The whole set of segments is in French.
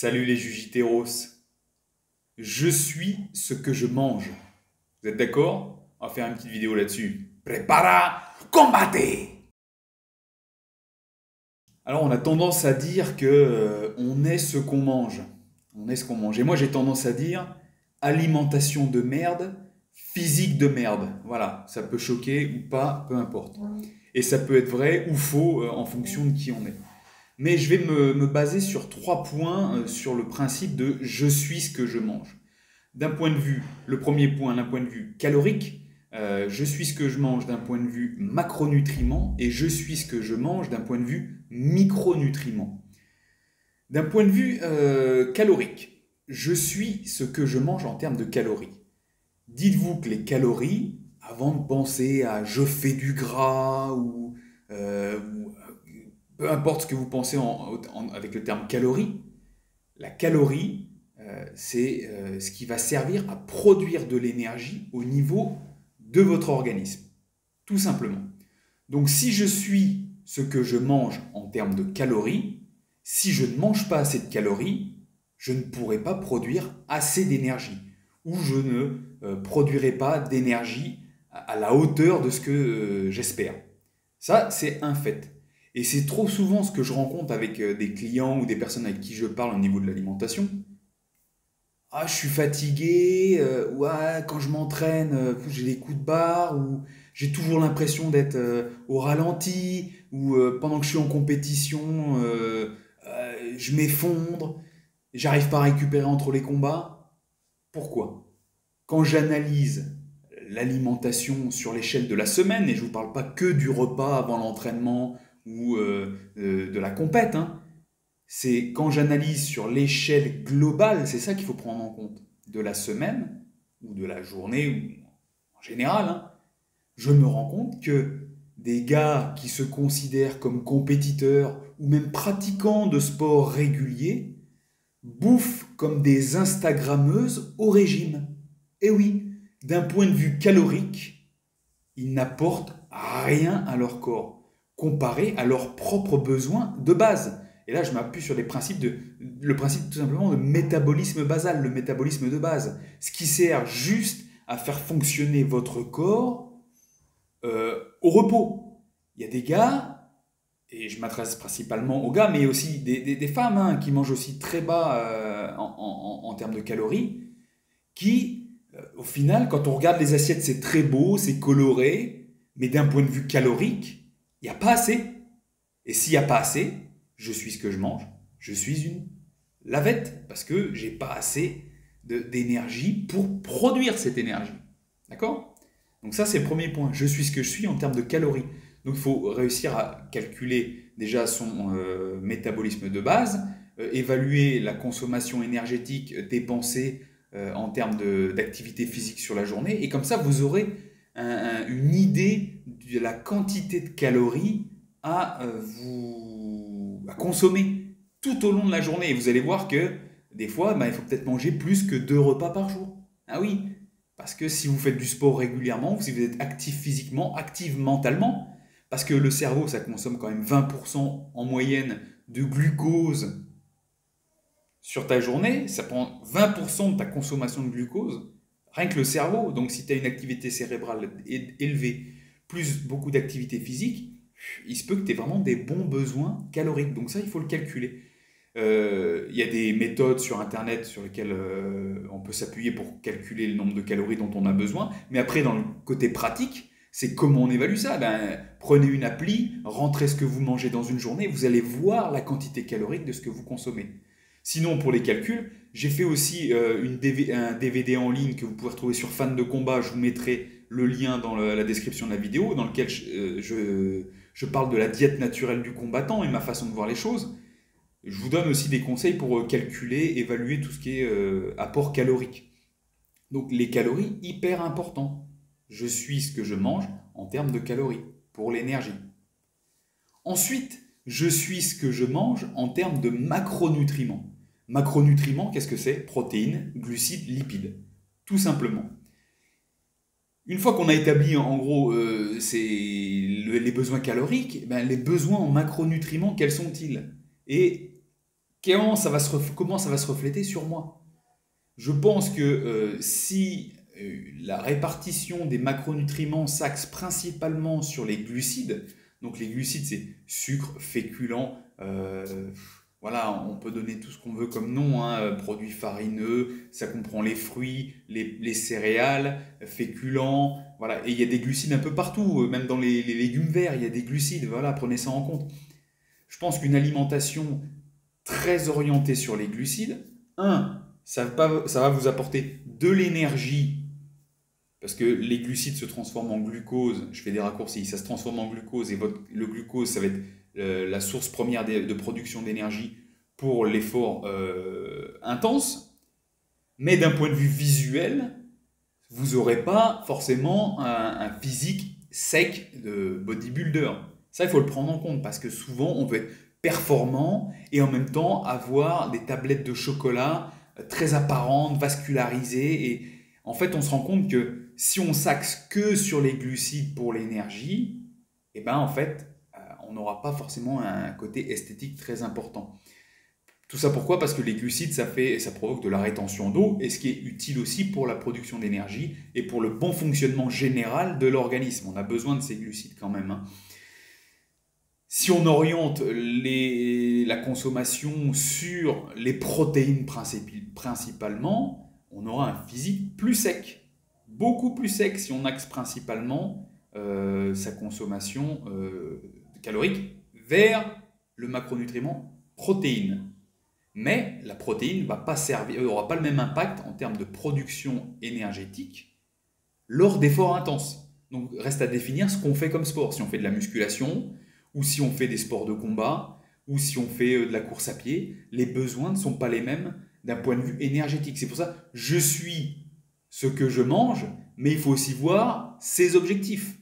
Salut les Jujiteros. Je suis ce que je mange. Vous êtes d'accord? On va faire une petite vidéo là-dessus. Prepara, combate! Alors on a tendance à dire que on est ce qu'on mange. On est ce qu'on mange. Et moi j'ai tendance à dire alimentation de merde, physique de merde. Voilà, ça peut choquer ou pas, peu importe. Et ça peut être vrai ou faux en fonction de qui on est. Mais je vais me baser sur 3 points sur le principe de je suis ce que je mange. D'un point de vue, le premier point, d'un point de vue calorique, je suis ce que je mange d'un point de vue macronutriments et je suis ce que je mange d'un point de vue micronutriments. D'un point de vue calorique, je suis ce que je mange en termes de calories. Dites-vous que les calories, avant de penser à je fais du gras ou peu importe ce que vous pensez avec le terme calorie, la calorie, c'est ce qui va servir à produire de l'énergie au niveau de votre organisme. Tout simplement. Donc si je suis ce que je mange en termes de calories, si je ne mange pas assez de calories, je ne pourrai pas produire assez d'énergie. Ou je ne produirai pas d'énergie à la hauteur de ce que j'espère. Ça, c'est un fait. Et c'est trop souvent ce que je rencontre avec des clients ou des personnes avec qui je parle au niveau de l'alimentation. Ah, je suis fatigué, ouais, quand je m'entraîne, j'ai des coups de barre, ou j'ai toujours l'impression d'être au ralenti, ou pendant que je suis en compétition, je m'effondre, j'arrive pas à récupérer entre les combats. Pourquoi? Quand j'analyse l'alimentation sur l'échelle de la semaine, et je ne vous parle pas que du repas avant l'entraînement ou de la compète, hein, c'est quand j'analyse sur l'échelle globale, c'est ça qu'il faut prendre en compte, de la semaine ou de la journée, ou en général, hein, je me rends compte que des gars qui se considèrent comme compétiteurs ou même pratiquants de sport réguliers bouffent comme des Instagrammeuses au régime. Et oui, d'un point de vue calorique, ils n'apportent rien à leur corps, comparé à leurs propres besoins de base. Et là, je m'appuie sur le principe tout simplement de métabolisme basal, le métabolisme de base, ce qui sert juste à faire fonctionner votre corps au repos. Il y a des gars, et je m'adresse principalement aux gars, mais aussi des femmes hein, qui mangent aussi très bas en termes de calories, qui, au final, quand on regarde les assiettes, c'est très beau, c'est coloré, mais d'un point de vue calorique, il n'y a pas assez. Et s'il n'y a pas assez, je suis ce que je mange, je suis une lavette, parce que j'ai pas assez d'énergie pour produire cette énergie. D'accord? Donc ça, c'est le premier point. Je suis ce que je suis en termes de calories. Donc il faut réussir à calculer déjà son métabolisme de base, évaluer la consommation énergétique dépensée en termes d'activité physique sur la journée. Et comme ça, vous aurez une idée de la quantité de calories à consommer tout au long de la journée. Et vous allez voir que des fois, il faut peut-être manger plus que 2 repas par jour. Ah oui, parce que si vous faites du sport régulièrement, si vous êtes actif physiquement, actif mentalement, parce que le cerveau, ça consomme quand même 20% en moyenne de glucose sur ta journée, ça prend 20% de ta consommation de glucose, rien que le cerveau. Donc si tu as une activité cérébrale élevée, plus beaucoup d'activité physique, il se peut que tu aies vraiment des bons besoins caloriques. Donc ça, il faut le calculer. Il y a des méthodes sur Internet sur lesquelles on peut s'appuyer pour calculer le nombre de calories dont on a besoin. Mais après, dans le côté pratique, c'est comment on évalue ça. Prenez une appli, rentrez ce que vous mangez dans une journée, vous allez voir la quantité calorique de ce que vous consommez. Sinon, pour les calculs, j'ai fait aussi un DVD en ligne que vous pouvez retrouver sur Fan de Combat. Je vous mettrai le lien dans la description de la vidéo, dans lequel je parle de la diète naturelle du combattant et ma façon de voir les choses. Je vous donne aussi des conseils pour calculer, évaluer tout ce qui est apport calorique. Donc les calories, hyper important. Je suis ce que je mange en termes de calories, pour l'énergie. Ensuite, je suis ce que je mange en termes de macronutriments. Macronutriments, qu'est-ce que c'est? Protéines, glucides, lipides. Tout simplement. Une fois qu'on a établi en gros les besoins caloriques, les besoins en macronutriments, quels sont-ils? Et comment ça va se refléter sur moi? Je pense que si la répartition des macronutriments s'axe principalement sur les glucides, donc les glucides c'est sucre, féculents, voilà, on peut donner tout ce qu'on veut comme nom, hein, produits farineux, ça comprend les fruits, les céréales, féculents, voilà, et il y a des glucides un peu partout, même dans les légumes verts, il y a des glucides, voilà, prenez ça en compte. Je pense qu'une alimentation très orientée sur les glucides, ça va vous apporter de l'énergie parce que les glucides se transforment en glucose. Je fais des raccourcis, ça se transforme en glucose et le glucose, ça va être la source première de production d'énergie pour l'effort intense. Mais d'un point de vue visuel, vous n'aurez pas forcément un physique sec de bodybuilder. Ça, il faut le prendre en compte parce que souvent, on veut être performant et en même temps avoir des tablettes de chocolat très apparentes, vascularisées. Et en fait, on se rend compte que si on s'axe que sur les glucides pour l'énergie, eh ben, en fait, on n'aura pas forcément un côté esthétique très important. Tout ça pourquoi? Parce que les glucides, ça provoque de la rétention d'eau, et ce qui est utile aussi pour la production d'énergie et pour le bon fonctionnement général de l'organisme. On a besoin de ces glucides quand même, hein. Si on oriente la consommation sur les protéines principalement, on aura un physique plus sec, beaucoup plus sec si on axe principalement sa consommation calorique vers le macronutriment protéines. Mais la protéine n'aura pas le même impact en termes de production énergétique lors d'efforts intenses. Donc reste à définir ce qu'on fait comme sport. Si on fait de la musculation, ou si on fait des sports de combat, ou si on fait de la course à pied, les besoins ne sont pas les mêmes d'un point de vue énergétique. C'est pour ça que je suis ce que je mange, mais il faut aussi voir ses objectifs.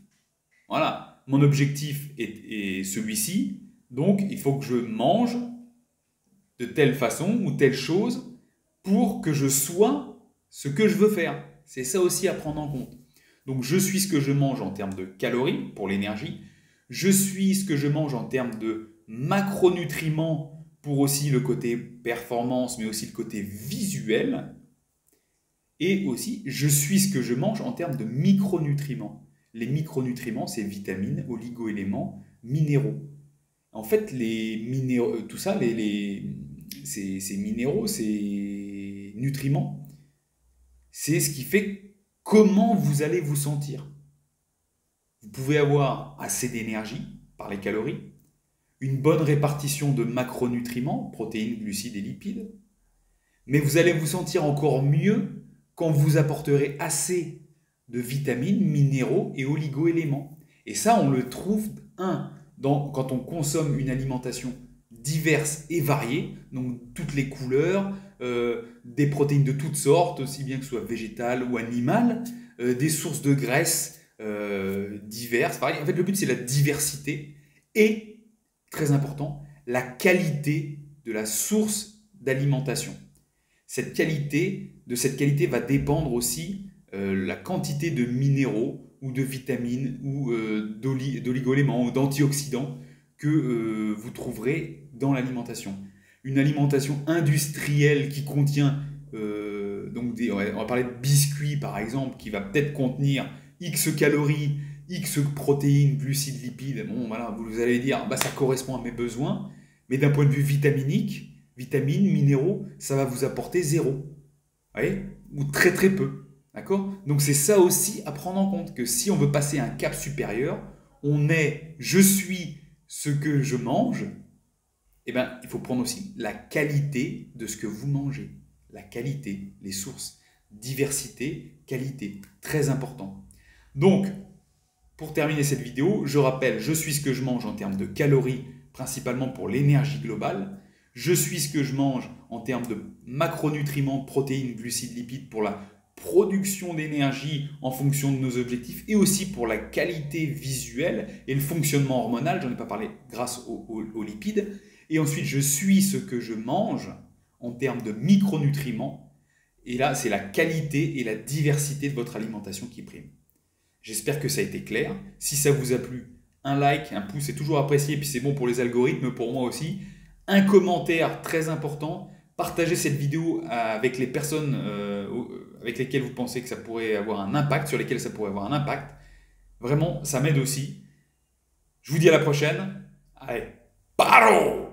Voilà, mon objectif est celui-ci, donc il faut que je mange de telle façon ou telle chose pour que je sois ce que je veux faire. C'est ça aussi à prendre en compte. Donc je suis ce que je mange en termes de calories pour l'énergie, je suis ce que je mange en termes de macronutriments pour aussi le côté performance, mais aussi le côté visuel, et aussi je suis ce que je mange en termes de micronutriments. Les micronutriments, c'est vitamines, oligo-éléments, minéraux. En fait, les minéraux, tout ça, ces minéraux, ces nutriments, c'est ce qui fait comment vous allez vous sentir. Vous pouvez avoir assez d'énergie par les calories, une bonne répartition de macronutriments, protéines, glucides et lipides, mais vous allez vous sentir encore mieux quand vous apporterez assez de vitamines, minéraux et oligo-éléments. Et ça, on le trouve, quand on consomme une alimentation diverse et variée, donc toutes les couleurs, des protéines de toutes sortes, aussi bien que ce soit végétales ou animales, des sources de graisse diverses. En fait, le but, c'est la diversité et, très important, la qualité de la source d'alimentation. De cette qualité va dépendre aussi la quantité de minéraux ou de vitamines ou d'oligo-éléments ou d'antioxydants que vous trouverez dans l'alimentation. Une alimentation industrielle qui contient, on va parler de biscuits par exemple, qui va peut-être contenir X calories, X protéines, glucides, lipides, bon voilà, vous allez dire, ça correspond à mes besoins, mais d'un point de vue vitaminique, vitamines, minéraux, ça va vous apporter 0. Vous voyez? Ou très très peu. D'accord? Donc c'est ça aussi à prendre en compte, que si on veut passer à un cap supérieur, je suis ce que je mange, il faut prendre aussi la qualité de ce que vous mangez. La qualité, les sources, diversité, qualité, très important. Donc, pour terminer cette vidéo, je rappelle, je suis ce que je mange en termes de calories, principalement pour l'énergie globale. Je suis ce que je mange en termes de macronutriments, protéines, glucides, lipides pour la production d'énergie en fonction de nos objectifs et aussi pour la qualité visuelle et le fonctionnement hormonal, j'en ai pas parlé grâce aux lipides. Et ensuite, je suis ce que je mange en termes de micronutriments. Et là, c'est la qualité et la diversité de votre alimentation qui prime. J'espère que ça a été clair. Si ça vous a plu, un like, un pouce, c'est toujours apprécié. Puis c'est bon pour les algorithmes, pour moi aussi. Un commentaire très important. Partagez cette vidéo avec les personnes avec lesquelles vous pensez que ça pourrait avoir un impact, sur lesquelles ça pourrait avoir un impact. Vraiment, ça m'aide aussi. Je vous dis à la prochaine. Allez, paro!